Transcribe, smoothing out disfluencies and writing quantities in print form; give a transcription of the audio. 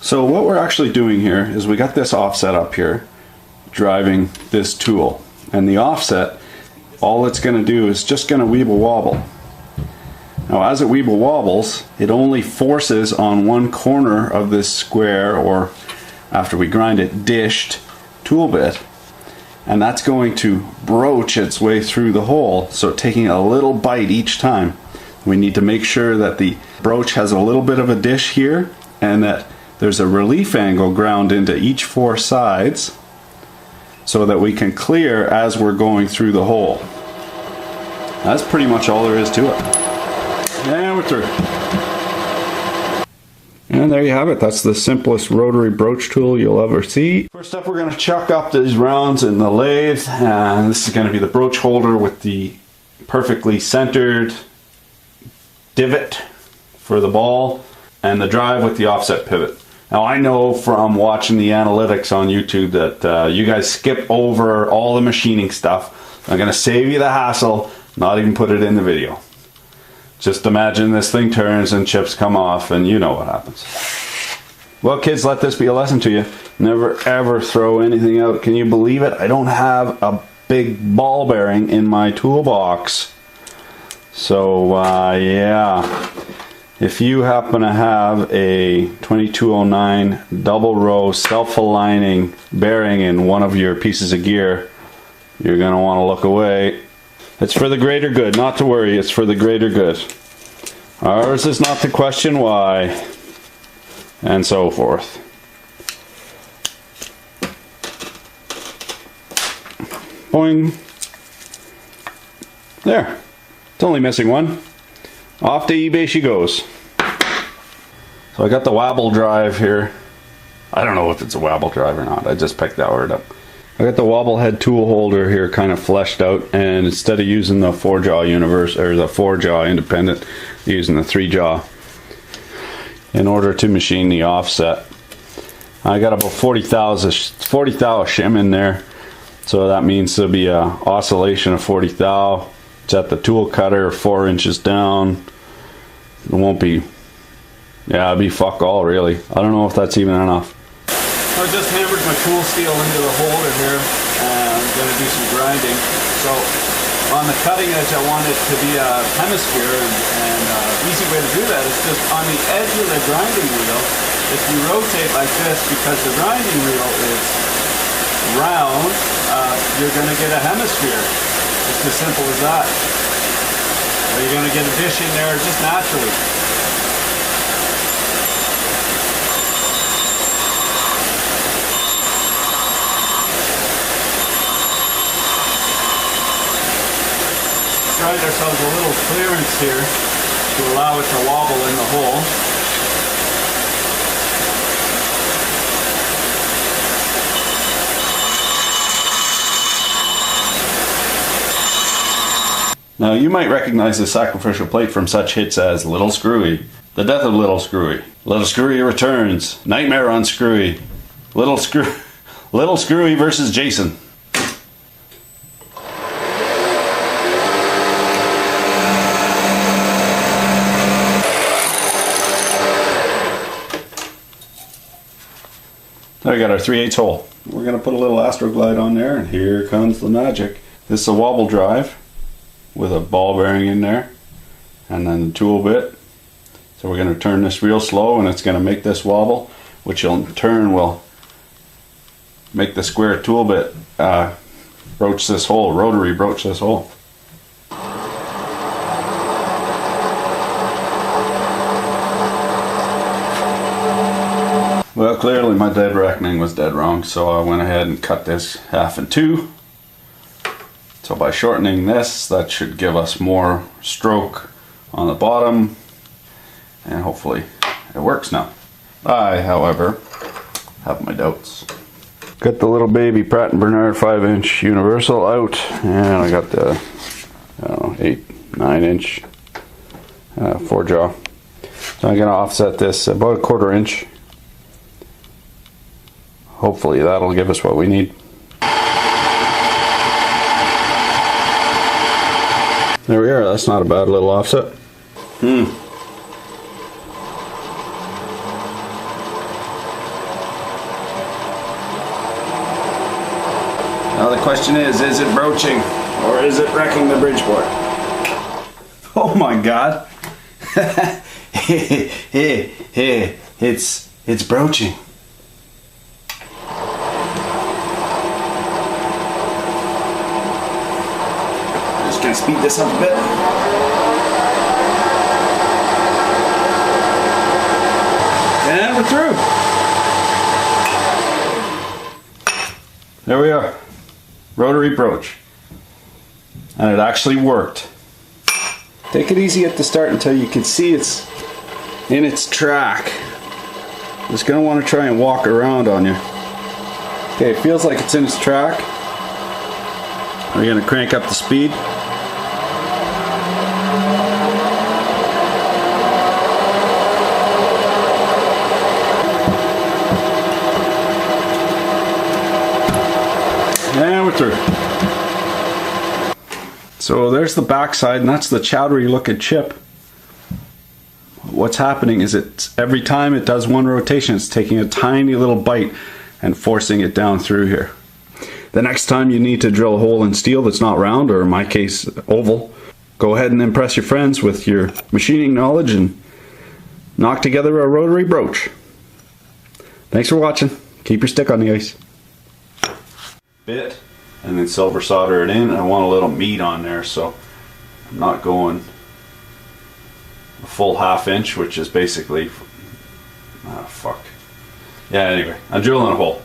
So what we're actually doing here is we got this offset up here driving this tool, and the offset, all it's going to do is just going to weeble wobble. Now as it weeble wobbles, it only forces on one corner of this square, or after we grind it, dished tool bit, and that's going to broach its way through the hole, so taking a little bite each time. We need to make sure that the broach has a little bit of a dish here, and that there's a relief angle ground into each 4 sides, so that we can clear as we're going through the hole. That's pretty much all there is to it. And we're through. And there you have it. That's the simplest rotary broach tool you'll ever see. First up, we're going to chuck up these rounds in the lathe, and this is going to be the broach holder with the perfectly centered divot for the ball, and the drive with the offset pivot. Now I know from watching the analytics on YouTube that you guys skip over all the machining stuff. I'm going to save you the hassle, not even put it in the video. Just imagine this thing turns and chips come off, and you know what happens. Well kids, let this be a lesson to you. Never ever throw anything out. Can you believe it? I don't have a big ball bearing in my toolbox. So yeah, if you happen to have a 2209 double row self-aligning bearing in one of your pieces of gear, you're going to want to look away. It's for the greater good, not to worry, it's for the greater good. Ours is not to question why, and so forth. Boing. There. It's only missing one. Off to eBay she goes. So I got the wobble drive here. I don't know if it's a wobble drive or not. I just picked that word up. I got the wobble head tool holder here kind of fleshed out, and instead of using the 4-jaw universe or the 4-jaw independent, using the 3-jaw in order to machine the offset. I got about 40 thou shim in there, so that means there'll be a oscillation of 40 thou. It's at the tool cutter 4 inches down. It won't be, yeah, it'll be fuck all really. I don't know if that's even enough. I just hammered my tool steel into the holder here, and I'm going to do some grinding. So on the cutting edge I want it to be a hemisphere, and easy way to do that is just on the edge of the grinding wheel, if you rotate like this, because the grinding wheel is round, you're going to get a hemisphere. It's as simple as that. Or you're going to get a dish in there just naturally. Grind ourselves a little clearance here to allow it to wobble in the hole. Now you might recognize the sacrificial plate from such hits as Little Screwy, The Death of Little Screwy, Little Screwy Returns, Nightmare on Screwy, Little Screwy versus Jason. There we got our 3/8 hole. We're going to put a little Astroglide on there, and here comes the magic. This is a wobble drive with a ball bearing in there, and then the tool bit. So we're going to turn this real slow, and it's going to make this wobble, which in turn will make the square tool bit broach this hole, rotary broach this hole. Well, clearly my dead reckoning was dead wrong, so I went ahead and cut this half in 2. So by shortening this, that should give us more stroke on the bottom, and hopefully it works now. I, however, have my doubts. Got the little baby Pratt & Bernard 5-inch universal out, and I got the 8-9-inch 4-jaw. So I'm going to offset this about a 1/4 inch. Hopefully that'll give us what we need. There we are, that's not a bad little offset. Now the question is it broaching or is it wrecking the bridge board? Oh my god. It's broaching. Just gonna speed this up a bit. And we're through. There we are. Rotary broach. And it actually worked. Take it easy at the start until you can see it's in its track. It's going to want to try and walk around on you. Okay, it feels like it's in its track. We're going to crank up the speed. And we're through. So there's the backside, and that's the chowdery looking chip. What's happening is it's every time it does one rotation, it's taking a tiny little bite and forcing it down through here. The next time you need to drill a hole in steel that's not round, or in my case oval, go ahead and impress your friends with your machining knowledge and knock together a rotary broach. Thanks for watching. Keep your stick on the ice. Bit, and then silver solder it in. I want a little meat on there, so I'm not going a full ½ inch, which is basically, yeah, anyway, I'm drilling a hole.